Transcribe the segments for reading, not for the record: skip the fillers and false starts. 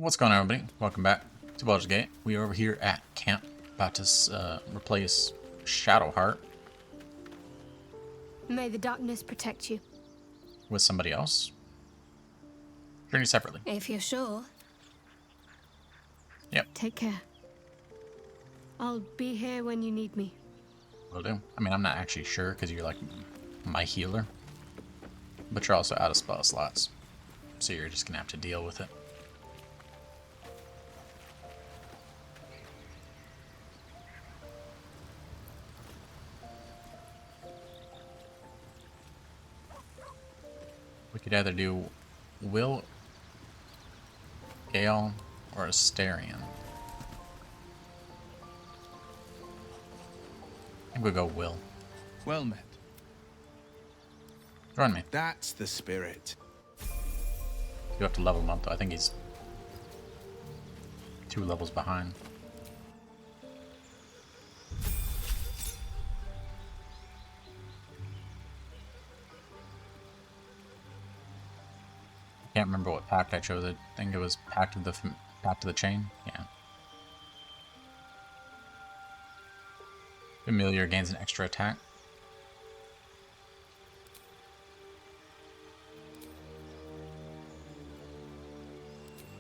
What's going on, everybody? Welcome back to Baldur's Gate. We are over here at camp, about to replace Shadowheart May the darkness protect you. with somebody else. Journey separately. If you're sure. Yep, Take care. I'll be here when you need me. will do. I mean, I'm not actually sure because you're like my healer, but you're also out of spell slots, so you're just gonna have to deal with it. We could either do Will, Gale, or Asterion. I think we'll go Will. Well met. Join me. That's the spirit. You have to level him up, though. I think he's 2 levels behind. Can't remember what pact I chose. I think it was Pact of the Chain. Yeah. Familiar gains an extra attack.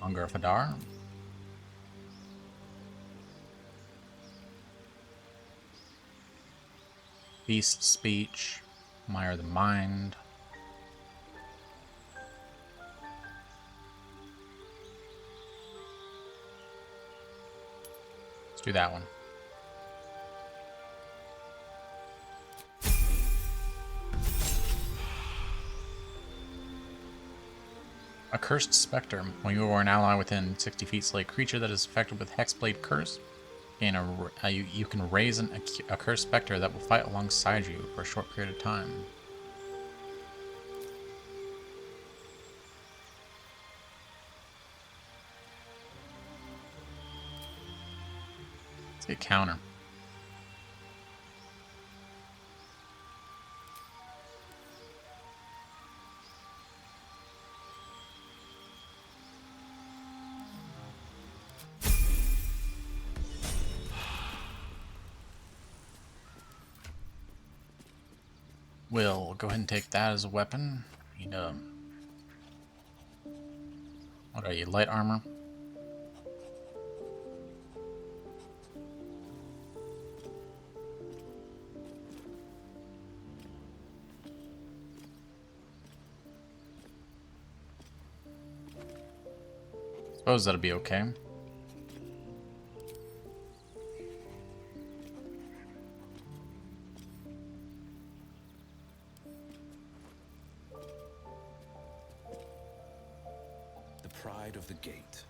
Hunger of Hadar. Beast Speech. Mire the Mind. Let's do that one. A Cursed Spectre. When you or an ally within 60 feet slay a creature that is affected with Hexblade Curse, gain you can raise a Cursed Spectre that will fight alongside you for a short period of time. Let's get counter. We'll go ahead and take that as a weapon. Need what are you, light armor? Suppose that'll be okay. Pride of the gate.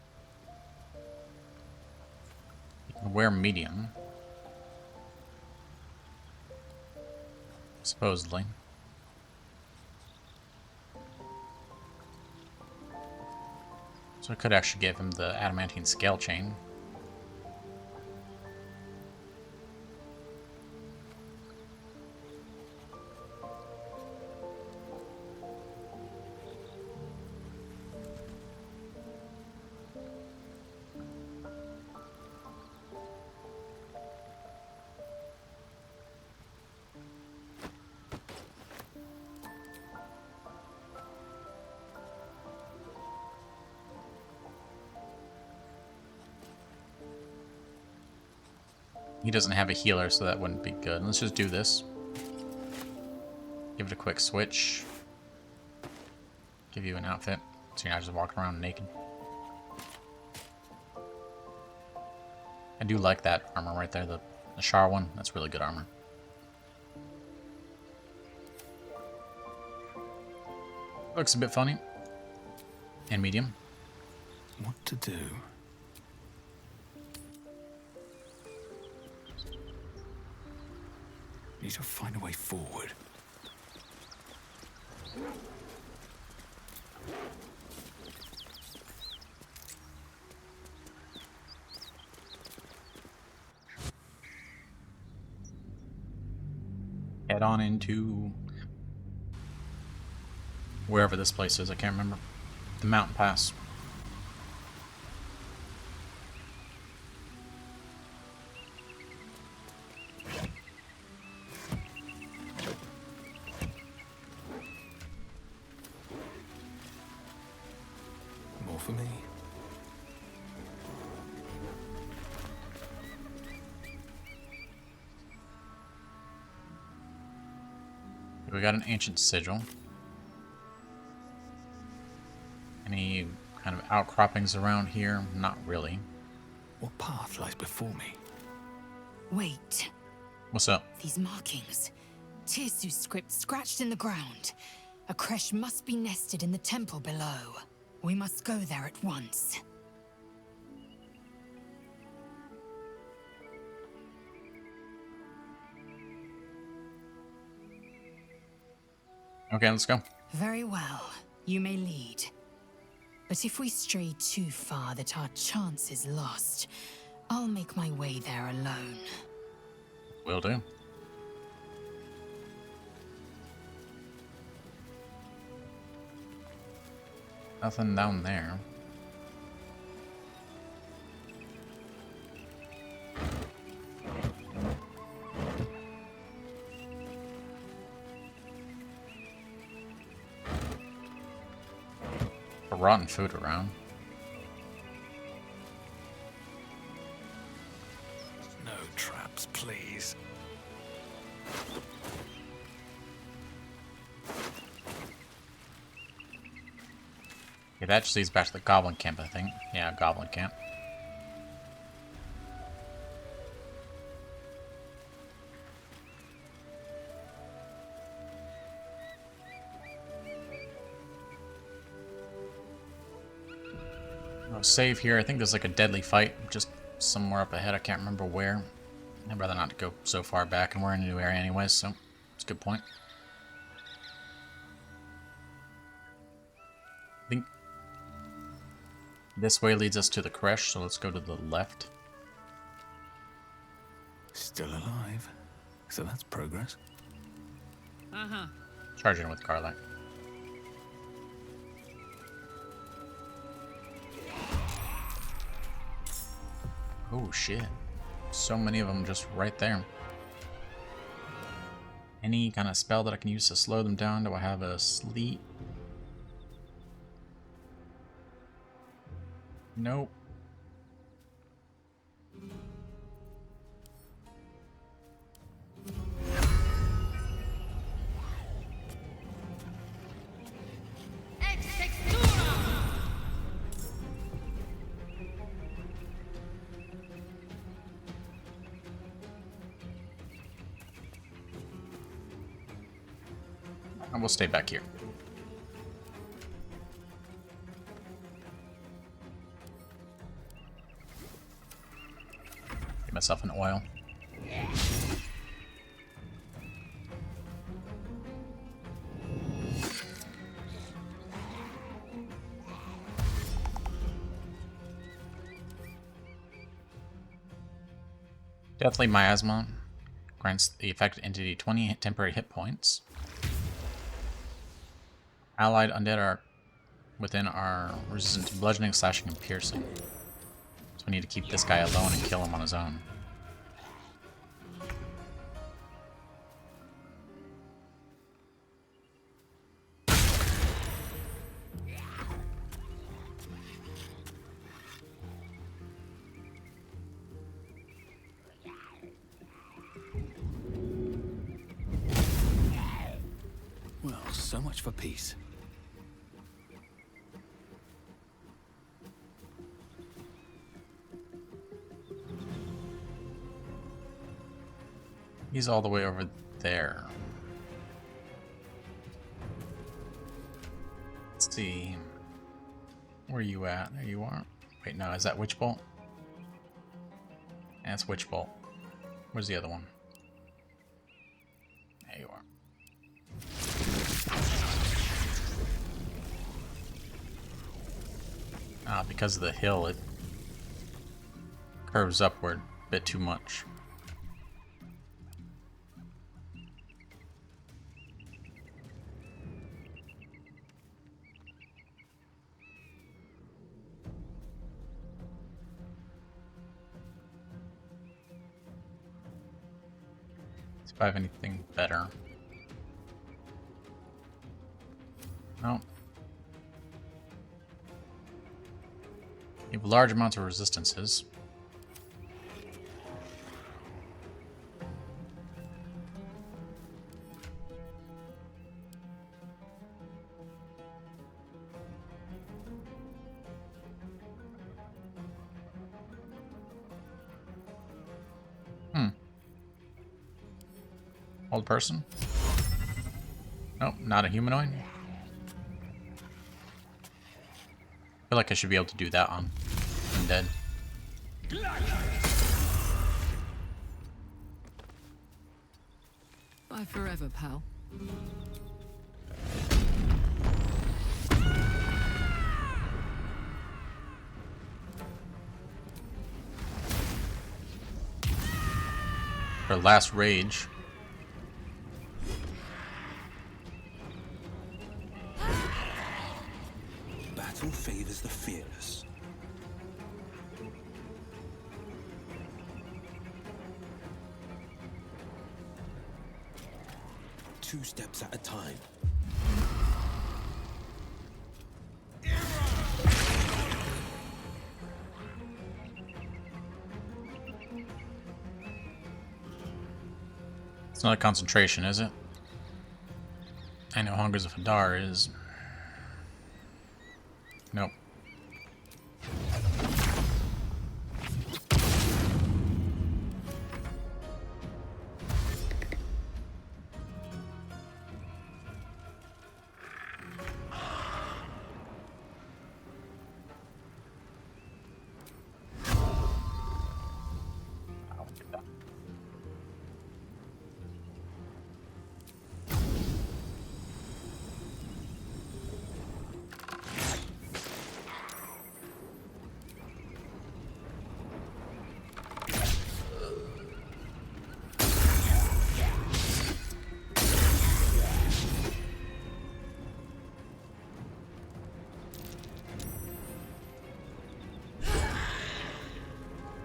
You can wear medium. Supposedly. So I could actually give him the adamantine scale chain. He doesn't have a healer, so that wouldn't be good. Let's just do this. Give it a quick switch. Give you an outfit, so you're not just walking around naked. I do like that armor right there, the Shar one. That's really good armor. Looks a bit funny. And medium. What to do? Need to find a way forward. Head on into wherever this place is. I can't remember. The mountain pass. for me. We got an ancient sigil. Any kind of outcroppings around here? Not really. What path lies before me? Wait, What's up? these markings. Tirsu script scratched in the ground. A creche must be nested in the temple below. We must go there at once. Okay, let's go. Very well, you may lead. But if we stray too far that our chance is lost, I'll make my way there alone. Will do. Nothing down there. Rotten food around. No traps, please. Okay, that just leads back to the goblin camp, I think. Yeah, goblin camp. I'll save here. I think there's like a deadly fight just somewhere up ahead. I can't remember where. I'd rather not go so far back, and we're in a new area anyways, so it's a good point. I think this way leads us to the creche, so let's go to the left. Still alive. So that's progress. Charge in with Carlight. Oh shit. So many of them just right there. Any kind of spell that I can use to slow them down? Do I have a sleep? Nope. And we'll stay back here. Get myself an oil. Deathly Miasma grants the affected entity 20 temporary hit points. Allied undead are within are resistant to bludgeoning, slashing, and piercing. So we need to keep this guy alone and kill him on his own. Well, so much for peace. He's all the way over there. Let's see. Where are you at? There you are. Wait, no, is that Witch Bolt? That's Witch Bolt. Where's the other one? There you are. Ah, because of the hill, it curves upward a bit too much. See if I have anything better. No. You have large amounts of resistances. Old person? Nope, not a humanoid. I feel like I should be able to do that on undead. Bye forever, pal. For last rage. Battle favors the fearless. Two steps at a time. It's not a concentration, is it? I know Hungers of Hadar is. Nope.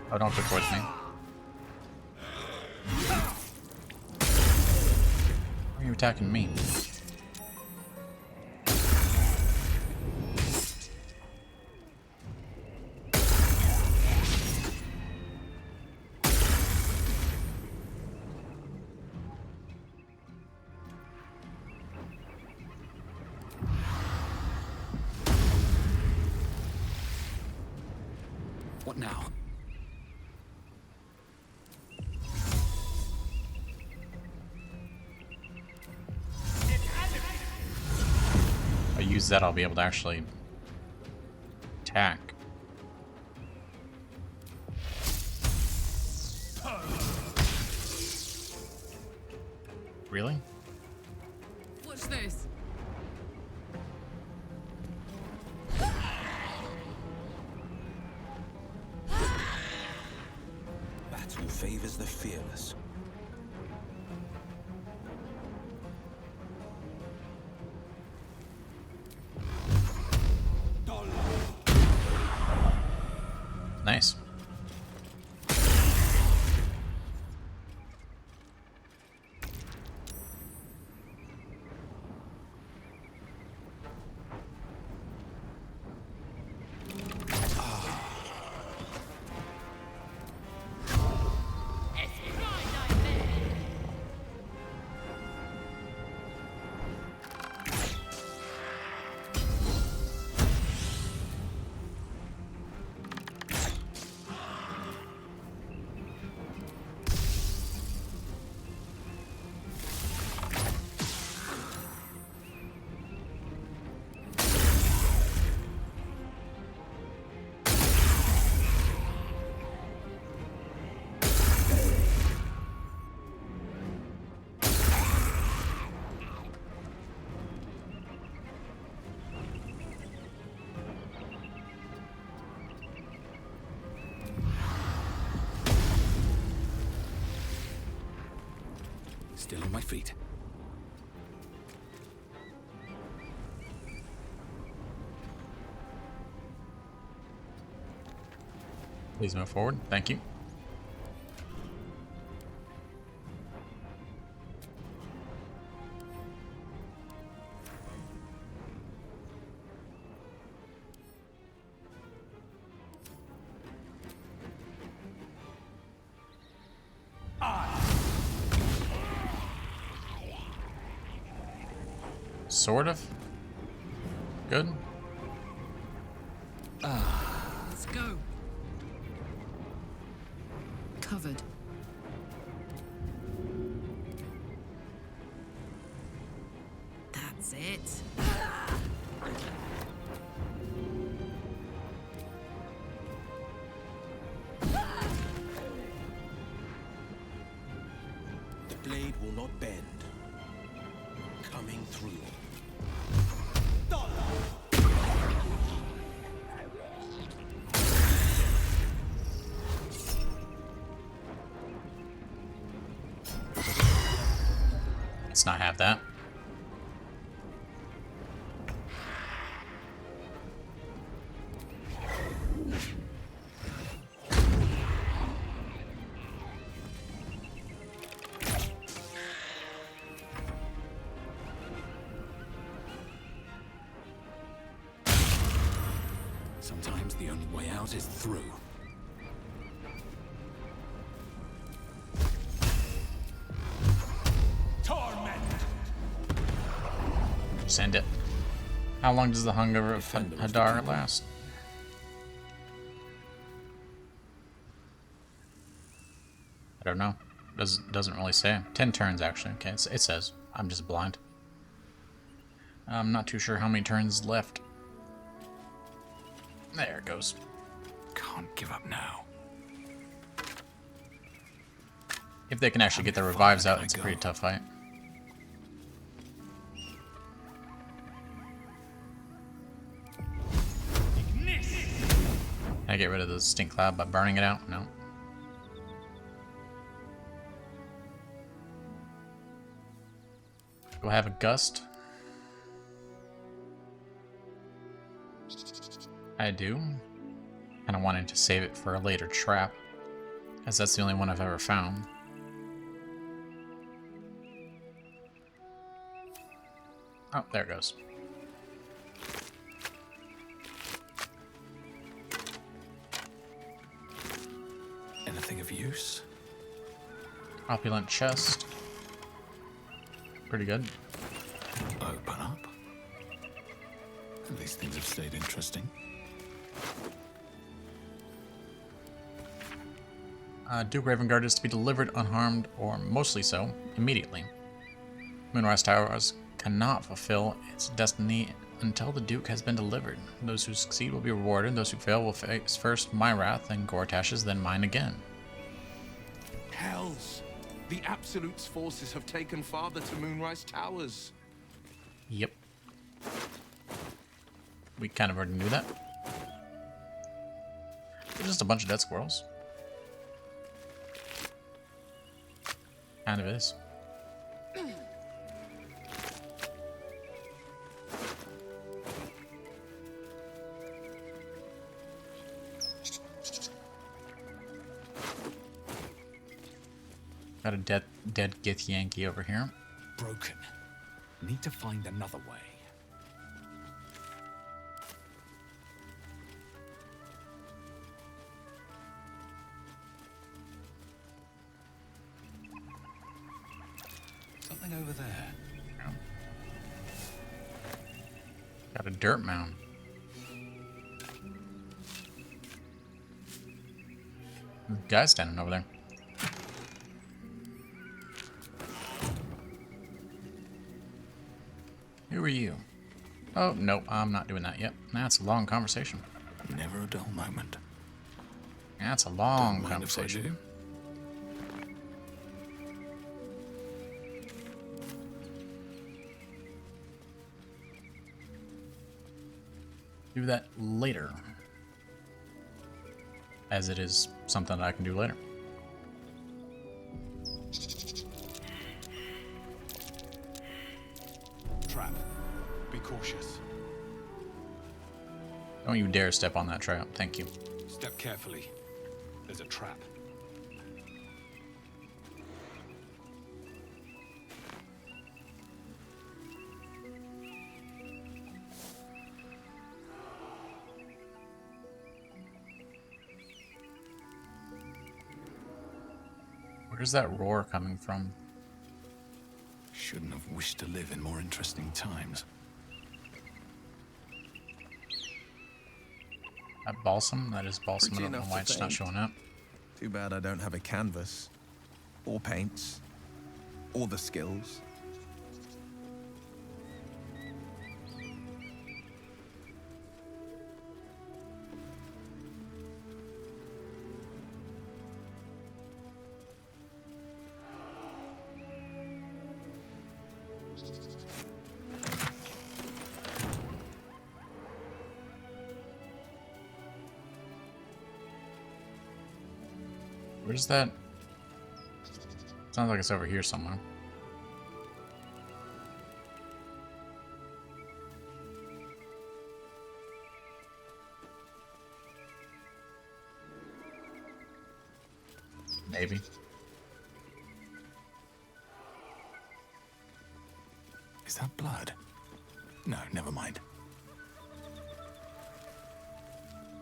Oh, don't click with me. Why are you attacking me? What now? If I use that, I'll be able to actually attack. Really? What's this? Battle favors the fearless. Nice. Still on my feet. Please move forward. Thank you. Sort of. Good. Let's go. Covered. That's it. The blade will not bend. Coming through. Let's not have that. Sometimes the only way out is through. Send it. How long does the hunger of Hadar last? I don't know. Doesn't really say. 10 turns actually. Okay, it says. I'm just blind. I'm not too sure how many turns left. There it goes. Can't give up now. If they can actually get the revives out, it's a pretty tough fight. Can I get rid of the stink cloud by burning it out? No. Do I have a gust? I do. And I wanted to save it for a later trap, as that's the only one I've ever found. Oh, there it goes. Anything of use? Opulent chest. Pretty good. Open up. These things have stayed interesting. Duke Ravengard is to be delivered unharmed, or mostly so, immediately. Moonrise Towers cannot fulfill its destiny until the Duke has been delivered. Those who succeed will be rewarded, those who fail will face first my wrath, then Gortash's, then mine again. Hells! The Absolute's forces have taken father to Moonrise Towers. Yep. We kind of already knew that. There's just a bunch of dead squirrels. Kind of is. Got a dead Gith Yankee over here. Broken. Need to find another way. Something over there. Got a dirt mound. Guy's standing over there. Who are you? Oh, no, I'm not doing that yet. That's a long conversation. Never a dull moment. That's a long Don't mind if I conversation. do. Do that later. As it is something that I can do later. Trap. Be cautious. Don't you dare step on that trap. Thank you. Step carefully. There's a trap. Where's that roar coming from? shouldn't have wished to live in more interesting times. That balsam? That is balsam. I Pretty don't know enough why to it's not paint. showing up. Too bad I don't have a canvas. Or paints. Or the skills. Where's that? Sounds like it's over here somewhere. Maybe. Is that blood? No, never mind.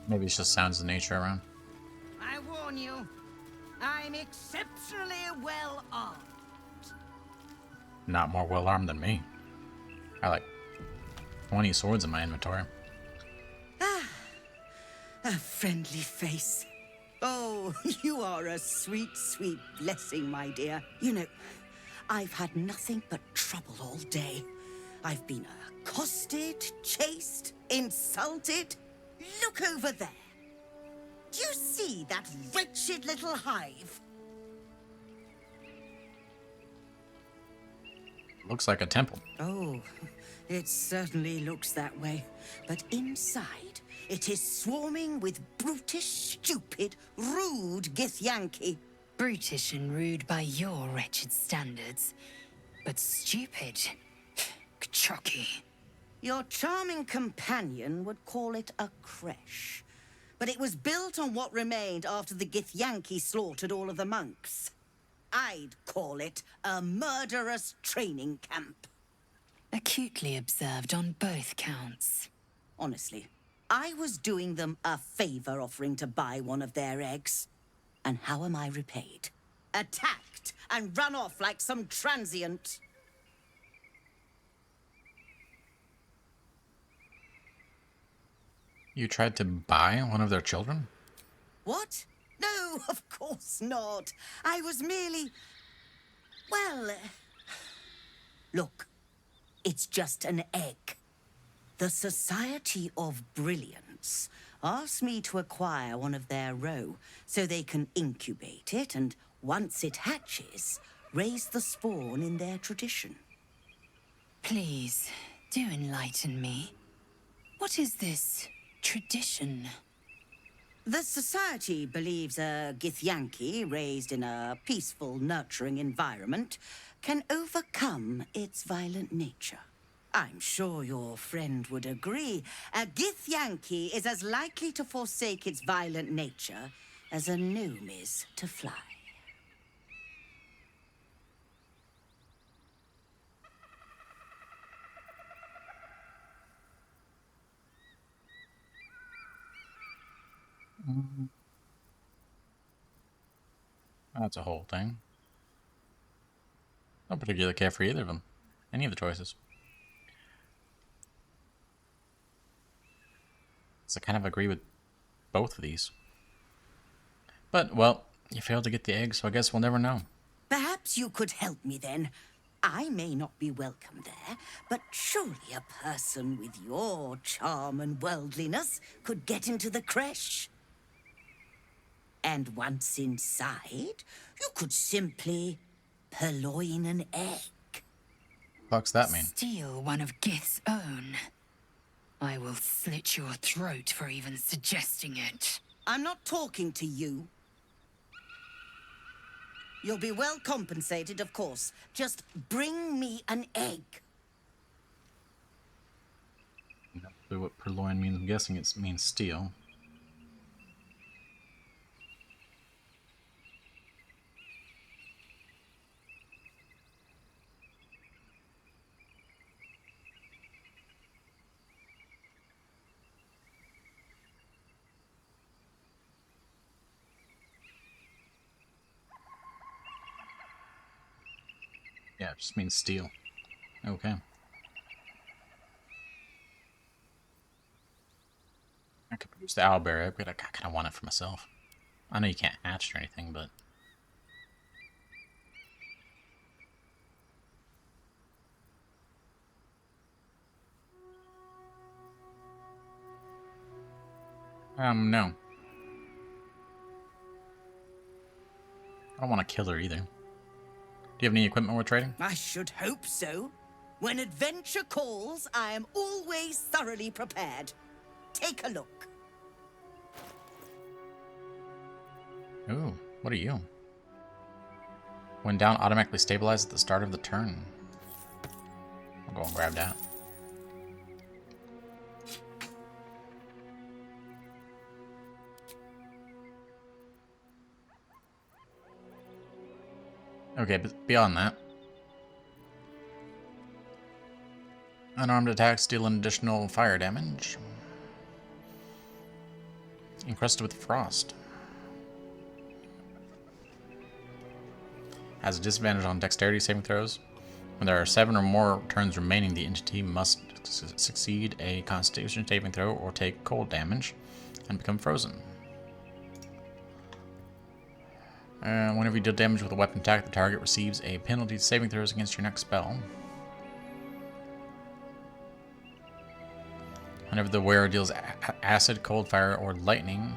Maybe it's just sounds of nature around. I warn you, I'm exceptionally well armed. Not more well armed than me. I like 20 swords in my inventory. A friendly face. Oh, you are a sweet, sweet blessing, my dear. You know, I've had nothing but trouble all day. I've been accosted, chased, insulted. Look over there. Do you see that wretched little hive? Looks like a temple. Oh, it certainly looks that way. But inside, it is swarming with brutish, stupid, rude Githyanki. Brutish and rude by your wretched standards, but stupid. Kachaki. Your charming companion would call it a creche. But it was built on what remained after the Githyanki slaughtered all of the monks. I'd call it a murderous training camp. Acutely observed on both counts. Honestly, I was doing them a favor offering to buy one of their eggs. And how am I repaid? Attacked and run off like some transient. You tried to buy one of their children? What? No, of course not. I was merely... Well... Look, it's just an egg. The Society of Brilliance asked me to acquire one of their roe so they can incubate it and, once it hatches, raise the spawn in their tradition. Please, do enlighten me. What is this tradition? The Society believes a Githyanki raised in a peaceful, nurturing environment can overcome its violent nature. I'm sure your friend would agree. A Githyanki is as likely to forsake its violent nature as a gnome is to fly. That's a whole thing. Don't particularly care for either of them. Any of the choices. So I kind of agree with both of these. But, well, you failed to get the egg, so I guess we'll never know. Perhaps you could help me then. I may not be welcome there, but surely a person with your charm and worldliness could get into the creche. And once inside, you could simply purloin an egg. Fuck's that mean? Steal one of Gith's own. I will slit your throat for even suggesting it. I'm not talking to you. You'll be well compensated, of course. Just bring me an egg. Not really what purloin means. I'm guessing it means steal. Yeah, it just means steal. Okay. I could use the owlbear, but I kind of want it for myself. I know you can't hatch or anything, but... no. I don't want to kill her either. Do you have any equipment worth trading? I should hope so. When adventure calls, I am always thoroughly prepared. Take a look. Ooh, what are you? When down, automatically stabilize at the start of the turn. I'll go and grab that. Okay, but beyond that, unarmed attacks deal an additional fire damage. Encrusted with frost. Has a disadvantage on dexterity saving throws. When there are 7 or more turns remaining, the entity must succeed a constitution saving throw or take cold damage and become frozen. Whenever you deal damage with a weapon attack, the target receives a penalty to saving throws against your next spell. Whenever the wearer deals acid, cold, fire, or lightning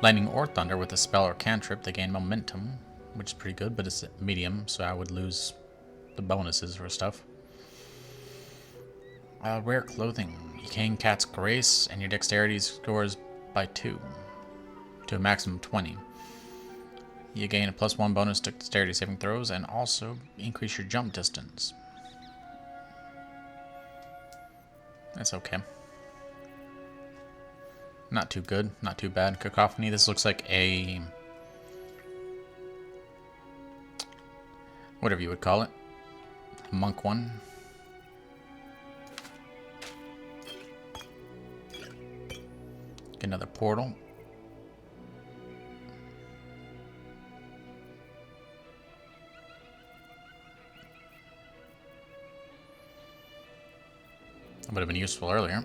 or thunder with a spell or cantrip, they gain momentum, which is pretty good, but it's medium, so I would lose the bonuses for stuff. Rare clothing. You gain Cat's Grace, and your dexterity scores by 2 to a maximum of 20. You gain a +1 bonus to dexterity saving throws, and also increase your jump distance. That's okay. Not too good, not too bad. Cacophony, this looks like a... whatever you would call it. Monk one. Get another portal. That would have been useful earlier.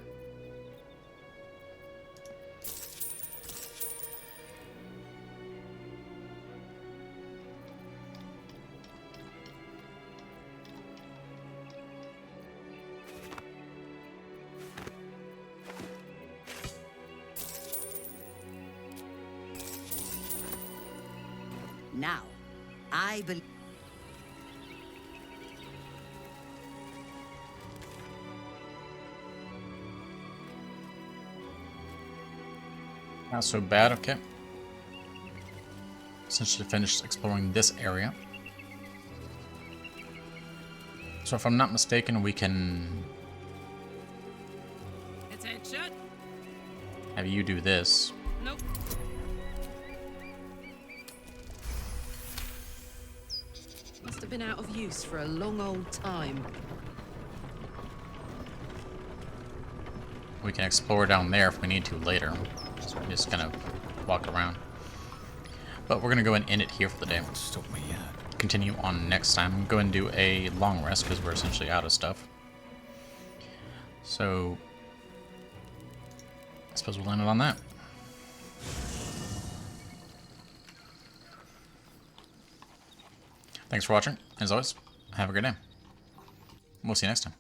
Now, I believe... Not so bad, okay. Essentially finished exploring this area. So if I'm not mistaken, we can It's headshot. have you do this. Nope. Must have been out of use for a long old time. We can explore down there if we need to later. So we're just gonna walk around. But we're gonna go and end it here for the day. Stop me yet. Continue on next time. Go and do a long rest because we're essentially out of stuff. So I suppose we'll end it on that. Thanks for watching. As always, have a great day. We'll see you next time.